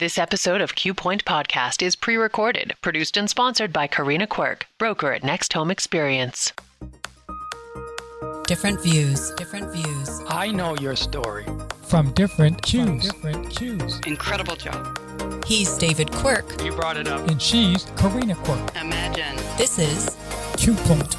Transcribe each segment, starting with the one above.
This episode of Q Point Podcast is pre-recorded, produced and sponsored by Karina Quirk, broker at Next Home Experience. Different views. I know your story. From different cues. Incredible job. He's David Quirk. You brought it up. And she's Karina Quirk. Imagine. This is Q Point.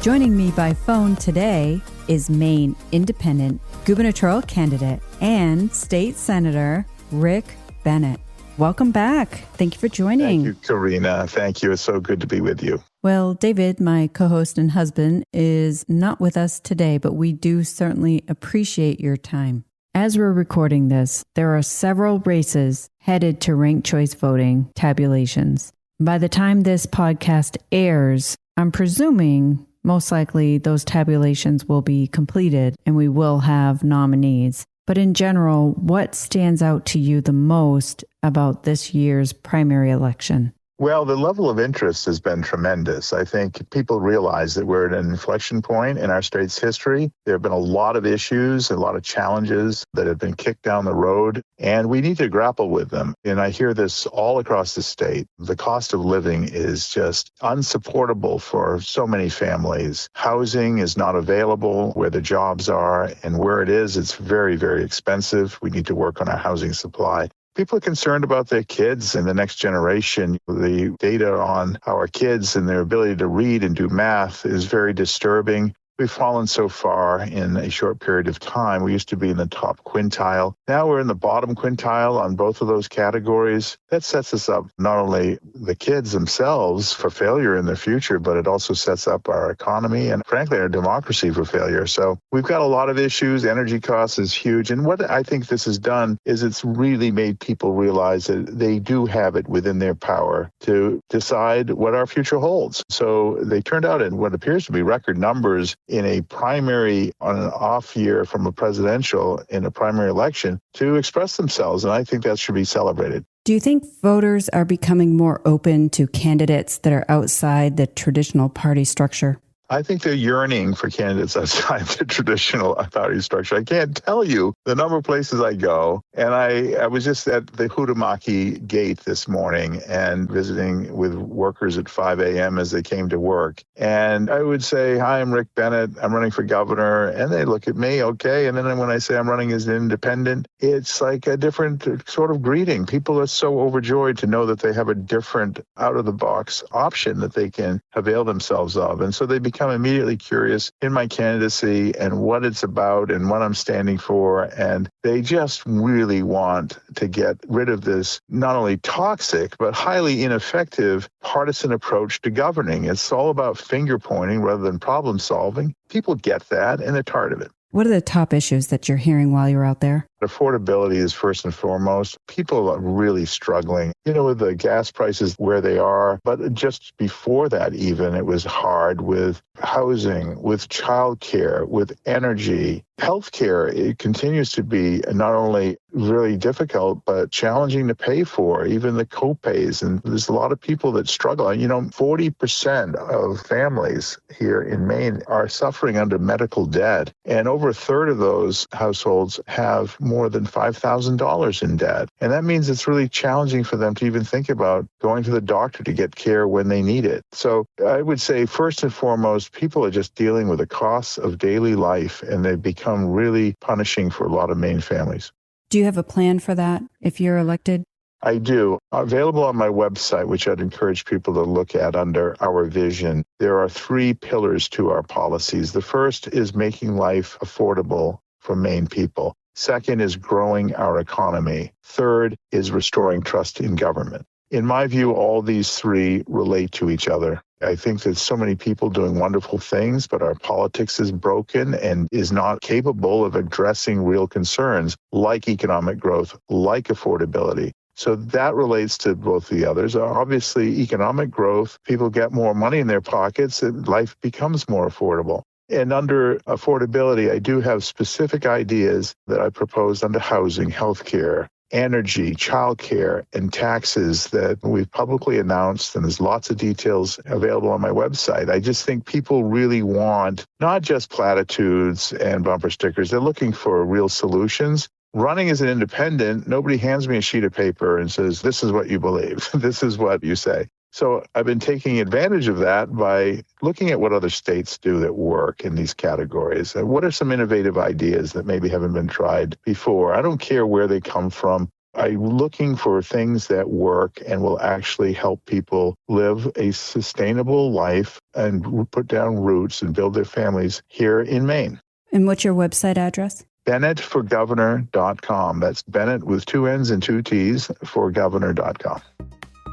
Joining me by phone today is Maine independent gubernatorial candidate and State Senator Rick Bennett. Welcome back. Thank you for joining. Thank you, Karina. Thank you. It's so good to be with you. Well, David, my co-host and husband, is not with us today, but we do certainly appreciate your time. As we're recording this, there are several races headed to ranked choice voting tabulations. By the time this podcast airs, I'm presuming most likely those tabulations will be completed and we will have nominees. But in general, what stands out to you the most about this year's primary election? Well, the level of interest has been tremendous. I think people realize that we're at an inflection point in our state's history. There have been a lot of issues, a lot of challenges that have been kicked down the road, and we need to grapple with them. And I hear this all across the state. The cost of living is just unsupportable for so many families. Housing is not available where the jobs are, and where it is, it's very, very expensive. We need to work on our housing supply. People are concerned about their kids and the next generation. The data on our kids and their ability to read and do math is very disturbing. We've fallen so far in a short period of time. We used to be in the top quintile. Now we're in the bottom quintile on both of those categories. That sets us up, not only the kids themselves for failure in the future, but it also sets up our economy and, frankly, our democracy for failure. So we've got a lot of issues. Energy costs is huge. And what I think this has done is it's really made people realize that they do have it within their power to decide what our future holds. So they turned out in what appears to be record numbers in a primary on an off year from a presidential in a primary election to express themselves. And I think that should be celebrated. Do you think voters are becoming more open to candidates that are outside the traditional party structure? I think they're yearning for candidates outside the traditional party structure. I can't tell you the number of places I go. And I was just at the Hudamaki gate this morning and visiting with workers at 5 a.m. as they came to work. And I would say, hi, I'm Rick Bennett. I'm running for governor. And they look at me, okay. And then when I say I'm running as an independent, it's like a different sort of greeting. People are so overjoyed to know that they have a different out-of-the-box option that they can avail themselves of. And so they become immediately curious in my candidacy and what it's about and what I'm standing for. And they just really want to get rid of this not only toxic, but highly ineffective partisan approach to governing. It's all about finger pointing rather than problem solving. People get that and they're tired of it. What are the top issues that you're hearing while you're out there? Affordability is first and foremost. People are really struggling, with the gas prices where they are. But just before that, even, it was hard with housing, with childcare, with energy. Healthcare, it continues to be not only really difficult, but challenging to pay for, even the copays. And there's a lot of people that struggle. 40% of families here in Maine are suffering under medical debt. And over a third of those households have more than $5,000 in debt. And that means it's really challenging for them to even think about going to the doctor to get care when they need it. So I would say, first and foremost, people are just dealing with the costs of daily life, and they've become really punishing for a lot of Maine families. Do you have a plan for that if you're elected? I do. Available on my website, which I'd encourage people to look at under our vision. There are 3 pillars to our policies. The first is making life affordable for Maine people. Second is growing our economy. Third is restoring trust in government. In my view, all these 3 relate to each other. I think there's so many people doing wonderful things, but our politics is broken and is not capable of addressing real concerns like economic growth, like affordability. So that relates to both the others. Obviously, economic growth, people get more money in their pockets and life becomes more affordable. And under affordability, I do have specific ideas that I proposed under housing, healthcare, energy, childcare, and taxes that we've publicly announced, and there's lots of details available on my website. I just think people really want not just platitudes and bumper stickers. They're looking for real solutions. running as an independent, nobody hands me a sheet of paper and says, this is what you believe. This is what you say. So I've been taking advantage of that by looking at what other states do that work in these categories. What are some innovative ideas that maybe haven't been tried before? I don't care where they come from. I'm looking for things that work and will actually help people live a sustainable life and put down roots and build their families here in Maine. And what's your website address? BennettForGovernor.com. That's Bennett with 2 N's and 2 T's for governor.com.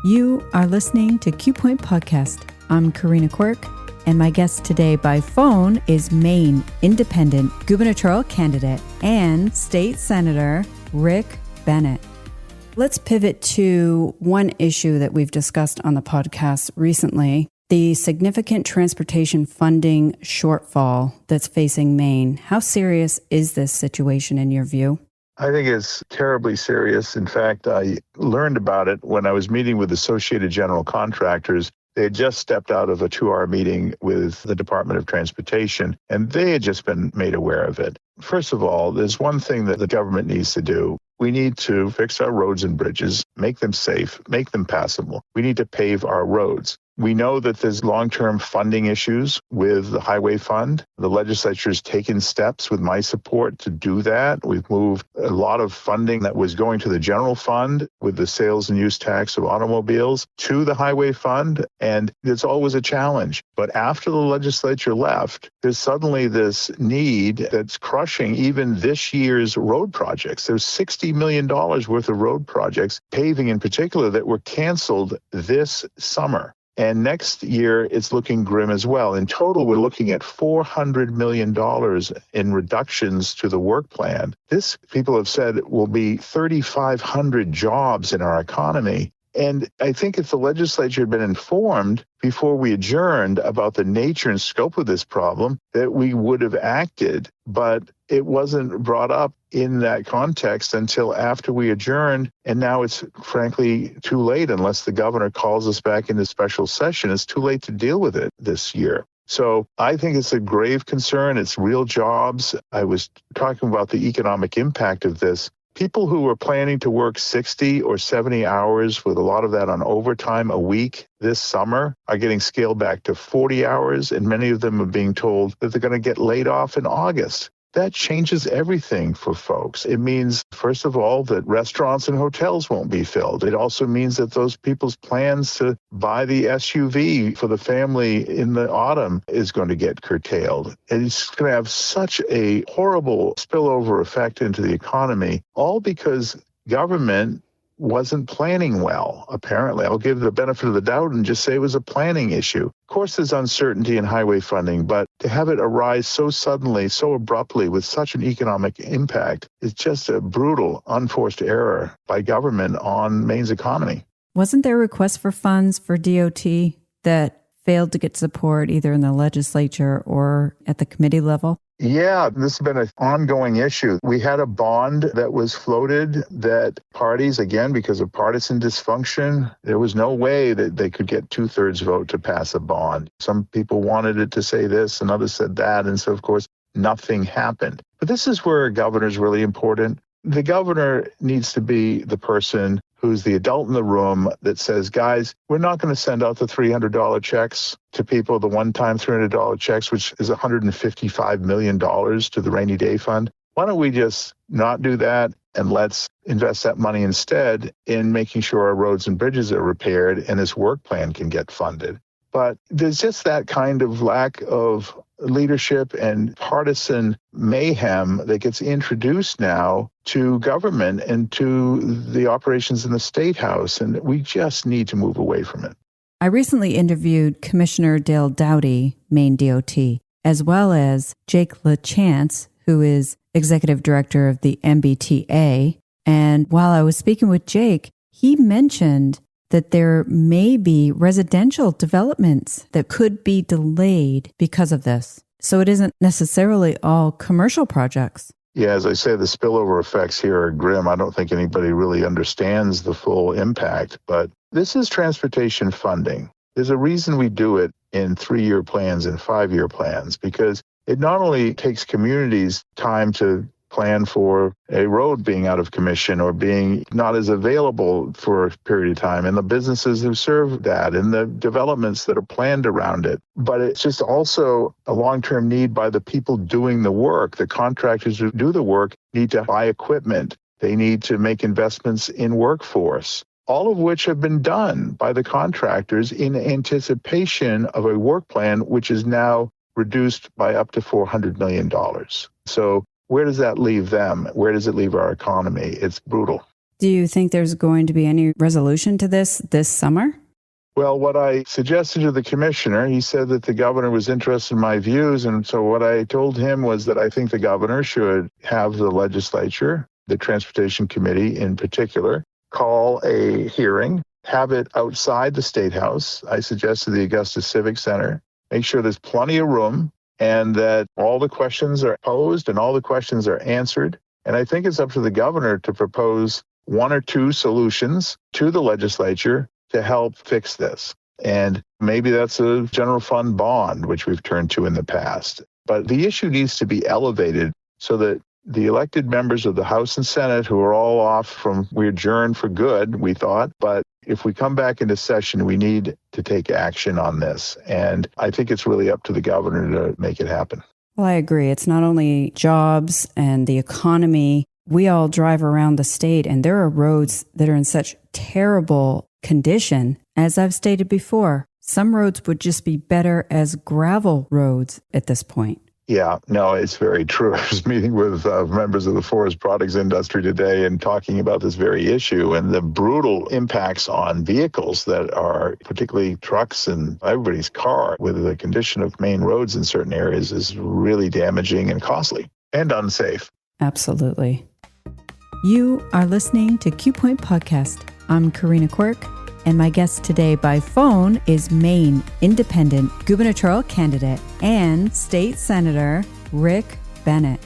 You are listening to Q Point Podcast. I'm Karina Quirk, and my guest today by phone is Maine Independent gubernatorial candidate and State Senator Rick Bennett. Let's pivot to one issue that we've discussed on the podcast recently, the significant transportation funding shortfall that's facing Maine. How serious is this situation in your view? I think it's terribly serious. In fact, I learned about it when I was meeting with Associated General Contractors. They had just stepped out of a 2-hour meeting with the Department of Transportation, and they had just been made aware of it. First of all, there's one thing that the government needs to do. We need to fix our roads and bridges, make them safe, make them passable. We need to pave our roads. We know that there's long-term funding issues with the highway fund. The legislature has taken steps with my support to do that. We've moved a lot of funding that was going to the general fund with the sales and use tax of automobiles to the highway fund, and it's always a challenge. But after the legislature left, there's suddenly this need that's crushing even this year's road projects. There's $60 million worth of road projects, paving in particular, that were canceled this summer. And next year, it's looking grim as well. In total, we're looking at $400 million in reductions to the work plan. This, people have said, will be 3,500 jobs in our economy. And I think if the legislature had been informed before we adjourned about the nature and scope of this problem, that we would have acted. But it wasn't brought up in that context until after we adjourned. And now it's frankly too late unless the governor calls us back into special session. It's too late to deal with it this year. So I think it's a grave concern. It's real jobs. I was talking about the economic impact of this. People who were planning to work 60 or 70 hours, with a lot of that on overtime a week this summer, are getting scaled back to 40 hours, and many of them are being told that they're going to get laid off in August. That changes everything for folks. It means, first of all, that restaurants and hotels won't be filled. It also means that those people's plans to buy the SUV for the family in the autumn is going to get curtailed. And it's going to have such a horrible spillover effect into the economy, all because government wasn't planning well, apparently. I'll give the benefit of the doubt and just say it was a planning issue. Of course, there's uncertainty in highway funding, but to have it arise so suddenly, so abruptly, with such an economic impact is just a brutal, unforced error by government on Maine's economy. Wasn't there a request for funds for DOT that failed to get support either in the legislature or at the committee level? Yeah, this has been an ongoing issue. We had a bond that was floated that parties, again, because of partisan dysfunction, there was no way that they could get 2/3 vote to pass a bond. Some people wanted it to say this and others said that. And so, of course, nothing happened. But this is where a governor is really important. The governor needs to be the person who's the adult in the room that says, guys, we're not going to send out the $300 checks to people, the one-time $300 checks, which is $155 million to the rainy day fund. Why don't we just not do that, and let's invest that money instead in making sure our roads and bridges are repaired and this work plan can get funded. But there's just that kind of lack of leadership and partisan mayhem that gets introduced now to government and to the operations in the State House, and we just need to move away from it. I recently interviewed Commissioner Dale Doughty, Maine DOT, as well as Jake LaChance, who is Executive Director of the MBTA. And while I was speaking with Jake, he mentioned that there may be residential developments that could be delayed because of this. So it isn't necessarily all commercial projects. Yeah, as I say, the spillover effects here are grim. I don't think anybody really understands the full impact, but this is transportation funding. There's a reason we do it in 3-year plans and 5-year plans, because it not only takes communities time to plan for a road being out of commission or being not as available for a period of time, and the businesses who serve that and the developments that are planned around it. But it's just also a long-term need by the people doing the work. The contractors who do the work need to buy equipment. They need to make investments in workforce, all of which have been done by the contractors in anticipation of a work plan, which is now reduced by up to $400 million. So where does that leave them? Where does it leave our economy? It's brutal. Do you think there's going to be any resolution to this summer? Well, what I suggested to the commissioner, he said that the governor was interested in my views. And so what I told him was that I think the governor should have the legislature, the Transportation Committee in particular, call a hearing, have it outside the State House. I suggested the Augusta Civic Center. Make sure there's plenty of room and that all the questions are posed and all the questions are answered. And I think it's up to the governor to propose one or two solutions to the legislature to help fix this. And maybe that's a general fund bond, which we've turned to in the past. But the issue needs to be elevated so that the elected members of the House and Senate, who are all off we adjourned for good, we thought, but if we come back into session, we need to take action on this. And I think it's really up to the governor to make it happen. Well, I agree. It's not only jobs and the economy. We all drive around the state, and there are roads that are in such terrible condition. As I've stated before, some roads would just be better as gravel roads at this point. Yeah, no, it's very true. I was meeting with members of the forest products industry today and talking about this very issue and the brutal impacts on vehicles that are, particularly trucks and everybody's car, with the condition of Maine roads in certain areas is really damaging and costly and unsafe. Absolutely. You are listening to Q Point Podcast. I'm Karina Quirk, and my guest today by phone is Maine Independent gubernatorial candidate and State Senator Rick Bennett.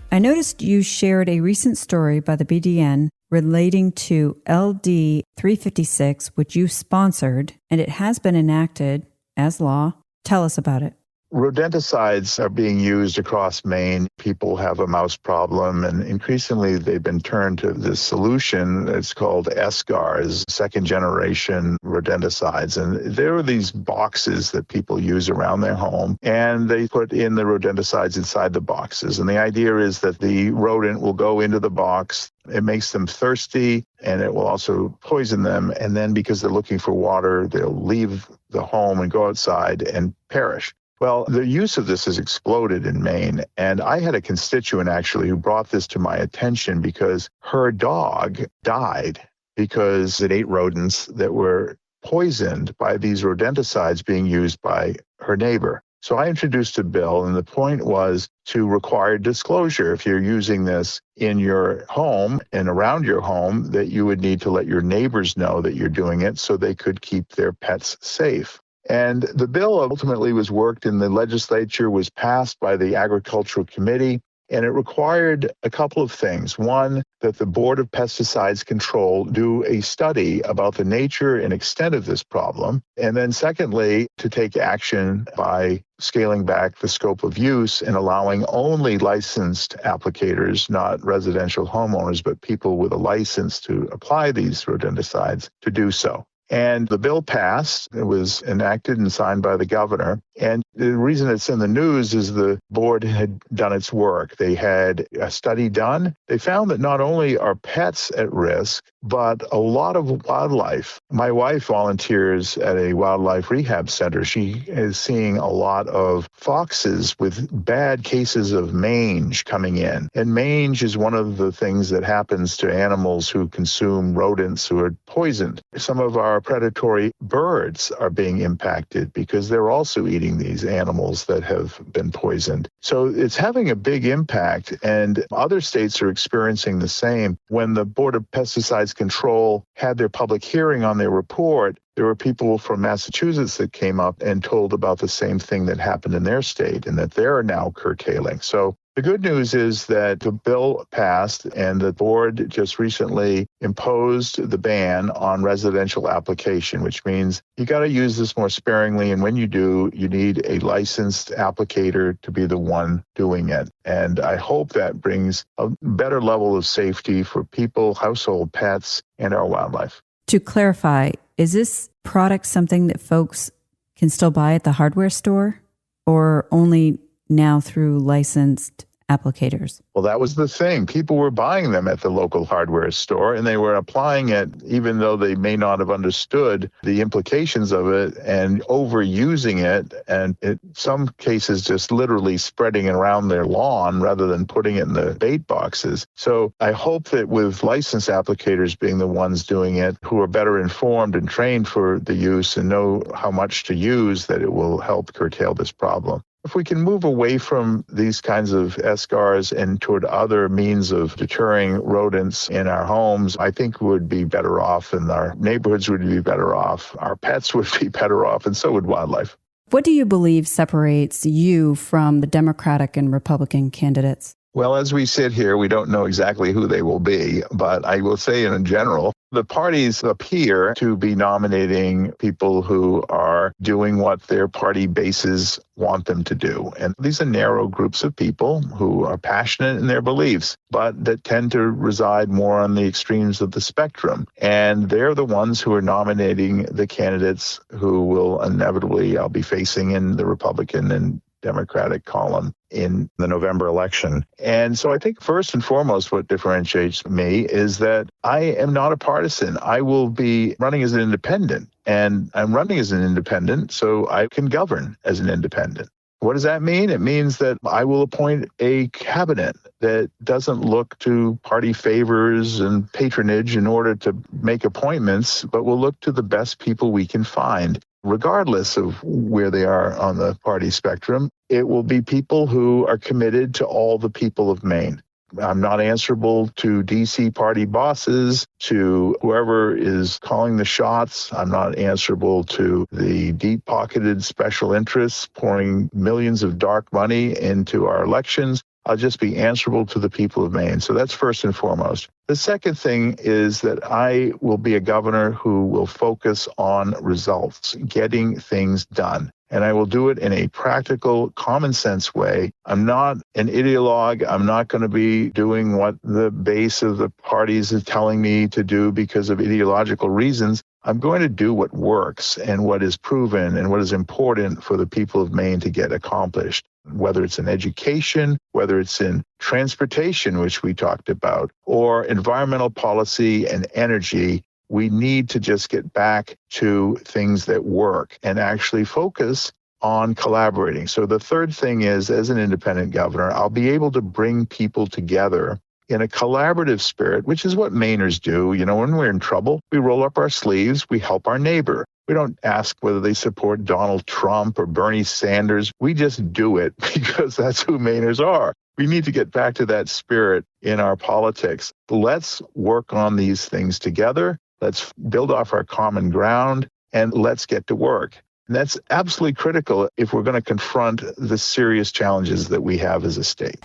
I noticed you shared a recent story by the BDN relating to LD 356, which you sponsored, and it has been enacted as law. Tell us about it. Rodenticides are being used across Maine. People have a mouse problem, and increasingly they've been turned to this solution. It's called SGARs, second generation rodenticides. And there are these boxes that people use around their home, and they put in the rodenticides inside the boxes. And the idea is that the rodent will go into the box. It makes them thirsty, and it will also poison them. And then because they're looking for water, they'll leave the home and go outside and perish. Well, the use of this has exploded in Maine, and I had a constituent actually who brought this to my attention because her dog died because it ate rodents that were poisoned by these rodenticides being used by her neighbor. So I introduced a bill, and the point was to require disclosure if you're using this in your home and around your home, that you would need to let your neighbors know that you're doing it so they could keep their pets safe. And the bill ultimately was worked in the legislature, was passed by the Agricultural Committee, and it required a couple of things. One, that the Board of Pesticides Control do a study about the nature and extent of this problem. And then secondly, to take action by scaling back the scope of use and allowing only licensed applicators, not residential homeowners, but people with a license to apply these rodenticides, to do so. And the bill passed. It was enacted and signed by the governor. And the reason it's in the news is the board had done its work. They had a study done. They found that not only are pets at risk, but a lot of wildlife. My wife volunteers at a wildlife rehab center. She is seeing a lot of foxes with bad cases of mange coming in. And mange is one of the things that happens to animals who consume rodents who are poisoned. Some of our predatory birds are being impacted because they're also eating these animals that have been poisoned. So it's having a big impact, and other states are experiencing the same. When the Board of Pesticides Control had their public hearing on their report, there were people from Massachusetts that came up and told about the same thing that happened in their state and that they're now curtailing. So The good news is that the bill passed and the board just recently imposed the ban on residential application, which means you got to use this more sparingly. And when you do, you need a licensed applicator to be the one doing it. And I hope that brings a better level of safety for people, household pets, and our wildlife. To clarify, is this product something that folks can still buy at the hardware store or only now through licensed applicators? Well, that was the thing. People were buying them at the local hardware store, and they were applying it even though they may not have understood the implications of it and overusing it, and in some cases just literally spreading it around their lawn rather than putting it in the bait boxes. So I hope that with licensed applicators being the ones doing it, who are better informed and trained for the use and know how much to use, that it will help curtail this problem. If we can move away from these kinds of SCARs and toward other means of deterring rodents in our homes, I think we would be better off, and our neighborhoods would be better off, our pets would be better off, and so would wildlife. What do you believe separates you from the Democratic and Republican candidates? Well, as we sit here, we don't know exactly who they will be, but I will say in general, the parties appear to be nominating people who are doing what their party bases want them to do. And these are narrow groups of people who are passionate in their beliefs, but that tend to reside more on the extremes of the spectrum. And they're the ones who are nominating the candidates who will inevitably, I'll be facing in the Republican and Democratic column in the November election. And so I think first and foremost, what differentiates me is that I am not a partisan. I will be running as an independent, and I'm running as an independent so I can govern as an independent. What does that mean? It means that I will appoint a cabinet that doesn't look to party favors and patronage in order to make appointments, but will look to the best people we can find. Regardless of where they are on the party spectrum, it will be people who are committed to all the people of Maine. I'm not answerable to DC party bosses, to whoever is calling the shots. I'm not answerable to the deep-pocketed special interests pouring millions of dark money into our elections. I'll just be answerable to the people of Maine. So that's first and foremost. The second thing is that I will be a governor who will focus on results, getting things done. And I will do it in a practical, common sense way. I'm not an ideologue. I'm not going to be doing what the base of the parties is telling me to do because of ideological reasons. I'm going to do what works and what is proven and what is important for the people of Maine to get accomplished, whether it's in education, whether it's in transportation, which we talked about, or environmental policy and energy. We need to just get back to things that work and actually focus on collaborating. So the third thing is, as an independent governor, I'll be able to bring people together in a collaborative spirit, which is what Mainers do. You know, when we're in trouble, we roll up our sleeves, we help our neighbor. We don't ask whether they support Donald Trump or Bernie Sanders. We just do it because that's who Mainers are. We need to get back to that spirit in our politics. Let's work on these things together. Let's build off our common ground, and let's get to work. And that's absolutely critical if we're going to confront the serious challenges that we have as a state.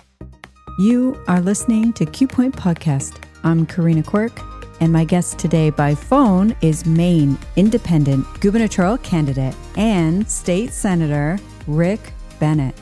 You are listening to Q Point Podcast. I'm Karina Quirk, and my guest today by phone is Maine Independent Gubernatorial Candidate and State Senator Rick Bennett.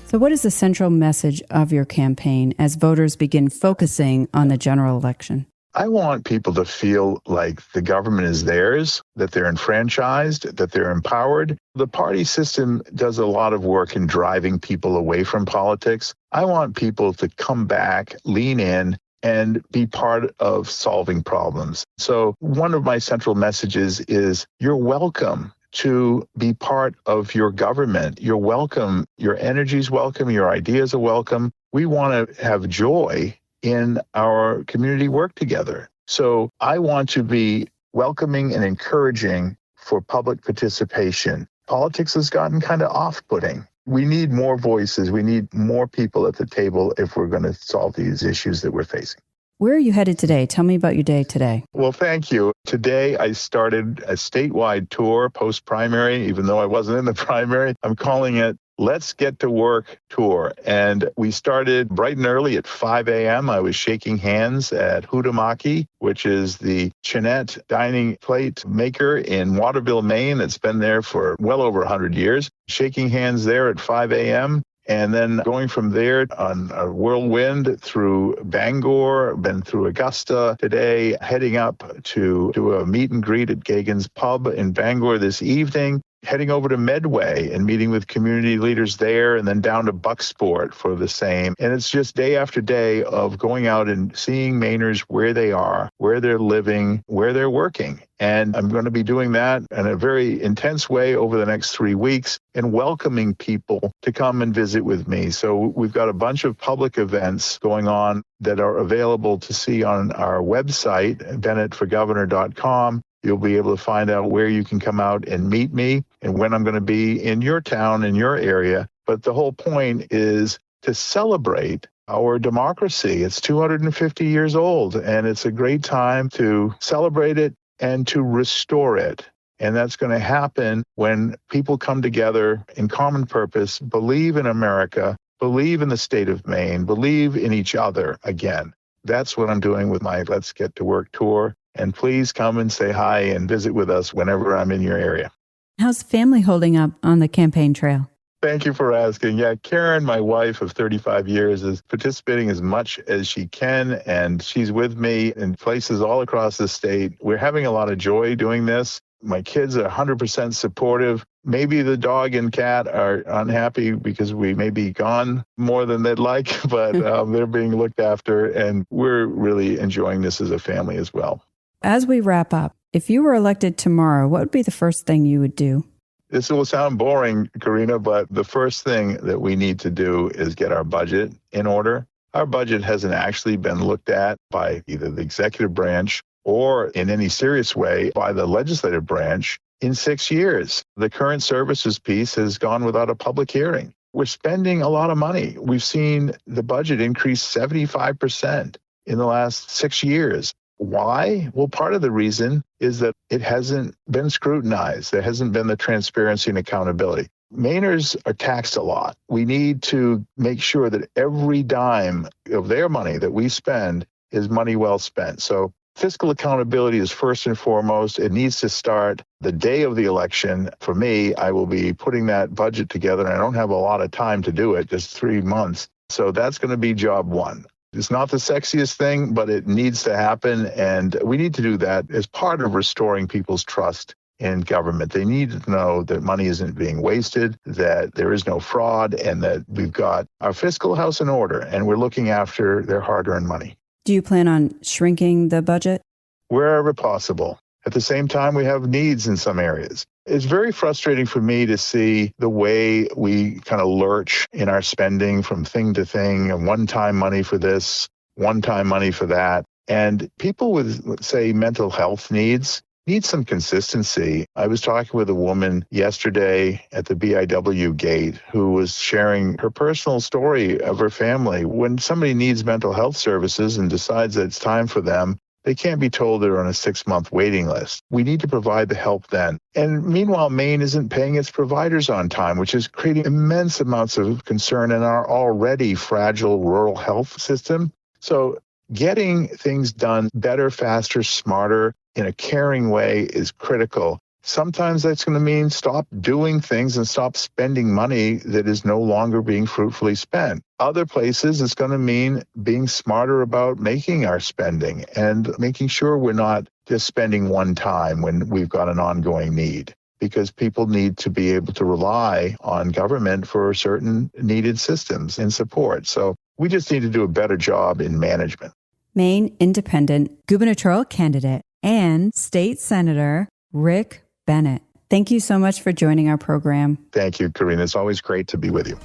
So what is the central message of your campaign as voters begin focusing on the general election? I want people to feel like the government is theirs, that they're enfranchised, that they're empowered. The party system does a lot of work in driving people away from politics. I want people to come back, lean in, and be part of solving problems. So one of my central messages is you're welcome to be part of your government. You're welcome. Your energy is welcome. Your ideas are welcome. We want to have joy in our community work together. So I want to be welcoming and encouraging for public participation. Politics has gotten kind of off-putting. We need more voices. We need more people at the table if we're going to solve these issues that we're facing. Where are you headed today? Tell me about your day today. Well, thank you. Today, I started a statewide tour post-primary, even though I wasn't in the primary. I'm calling it Let's Get to Work tour. And we started bright and early at 5 a.m. I was shaking hands at Hudamaki, which is the Chinette dining plate maker in Waterville, Maine. It's been there for well over 100 years. Shaking hands there at 5 a.m. And then going from there on a whirlwind through Bangor, been through Augusta today, heading up to do a meet and greet at Gagan's Pub in Bangor this evening, heading over to Medway and meeting with community leaders there, and then down to Bucksport for the same. And it's just day after day of going out and seeing Mainers where they are, where they're living, where they're working. And I'm going to be doing that in a very intense way over the next 3 weeks and welcoming people to come and visit with me. So we've got a bunch of public events going on that are available to see on our website, bennettforgovernor.com. You'll be able to find out where you can come out and meet me and when I'm going to be in your town, in your area. But the whole point is to celebrate our democracy. It's 250 years old, and it's a great time to celebrate it and to restore it. And that's going to happen when people come together in common purpose, believe in America, believe in the state of Maine, believe in each other again. That's what I'm doing with my Let's Get to Work tour. And please come and say hi and visit with us whenever I'm in your area. How's family holding up on the campaign trail? Thank you for asking. Yeah, Karen, my wife of 35 years, is participating as much as she can, and she's with me in places all across the state. We're having a lot of joy doing this. My kids are 100% supportive. Maybe the dog and cat are unhappy because we may be gone more than they'd like, but they're being looked after, and we're really enjoying this as a family as well. As we wrap up, if you were elected tomorrow, what would be the first thing you would do? This will sound boring, Karina, but the first thing that we need to do is get our budget in order. Our budget hasn't actually been looked at by either the executive branch or in any serious way by the legislative branch in 6 years. The current services piece has gone without a public hearing. We're spending a lot of money. We've seen the budget increase 75% in the last 6 years. Why? Well, part of the reason is that it hasn't been scrutinized. There hasn't been the transparency and accountability. Mainers are taxed a lot. We need to make sure that every dime of their money that we spend is money well spent. So fiscal accountability is first and foremost. It needs to start the day of the election. For me, I will be putting that budget together, and I don't have a lot of time to do it, just 3 months. So that's going to be job one. It's not the sexiest thing, but it needs to happen, and we need to do that as part of restoring people's trust in government. They need to know that money isn't being wasted, that there is no fraud, and that we've got our fiscal house in order, and we're looking after their hard-earned money. Do you plan on shrinking the budget? Wherever possible. At the same time, we have needs in some areas. It's very frustrating for me to see the way we kind of lurch in our spending from thing to thing, and one-time money for this, one-time money for that. And people with, let's say, mental health needs need some consistency. I was talking with a woman yesterday at the BIW gate who was sharing her personal story of her family. When somebody needs mental health services and decides that it's time for them, they can't be told they're on a 6-month waiting list. We need to provide the help then. And meanwhile, Maine isn't paying its providers on time, which is creating immense amounts of concern in our already fragile rural health system. So getting things done better, faster, smarter, in a caring way is critical. Sometimes that's going to mean stop doing things and stop spending money that is no longer being fruitfully spent. Other places, it's going to mean being smarter about making our spending and making sure we're not just spending one time when we've got an ongoing need, because people need to be able to rely on government for certain needed systems and support. So we just need to do a better job in management. Maine Independent gubernatorial candidate and State Senator Rick Bennett. Thank you so much for joining our program. Thank you, Karina. It's always great to be with you.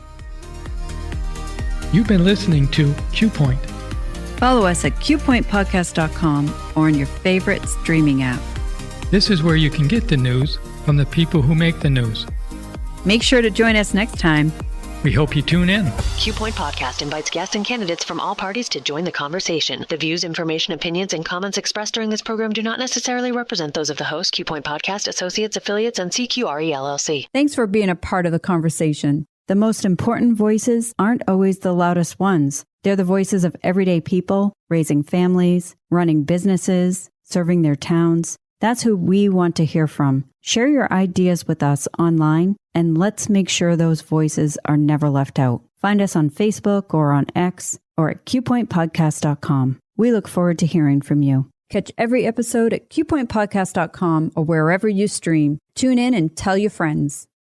You've been listening to Q Point. Follow us at qpointpodcast.com or on your favorite streaming app. This is where you can get the news from the people who make the news. Make sure to join us next time. We hope you tune in. Q Point Podcast invites guests and candidates from all parties to join the conversation. The views, information, opinions, and comments expressed during this program do not necessarily represent those of the host, Q Point Podcast, associates, affiliates, and CQRE LLC. Thanks for being a part of the conversation. The most important voices aren't always the loudest ones. They're the voices of everyday people, raising families, running businesses, serving their towns. That's who we want to hear from. Share your ideas with us online, and let's make sure those voices are never left out. Find us on Facebook or on X or at qpointpodcast.com. We look forward to hearing from you. Catch every episode at qpointpodcast.com or wherever you stream. Tune in and tell your friends.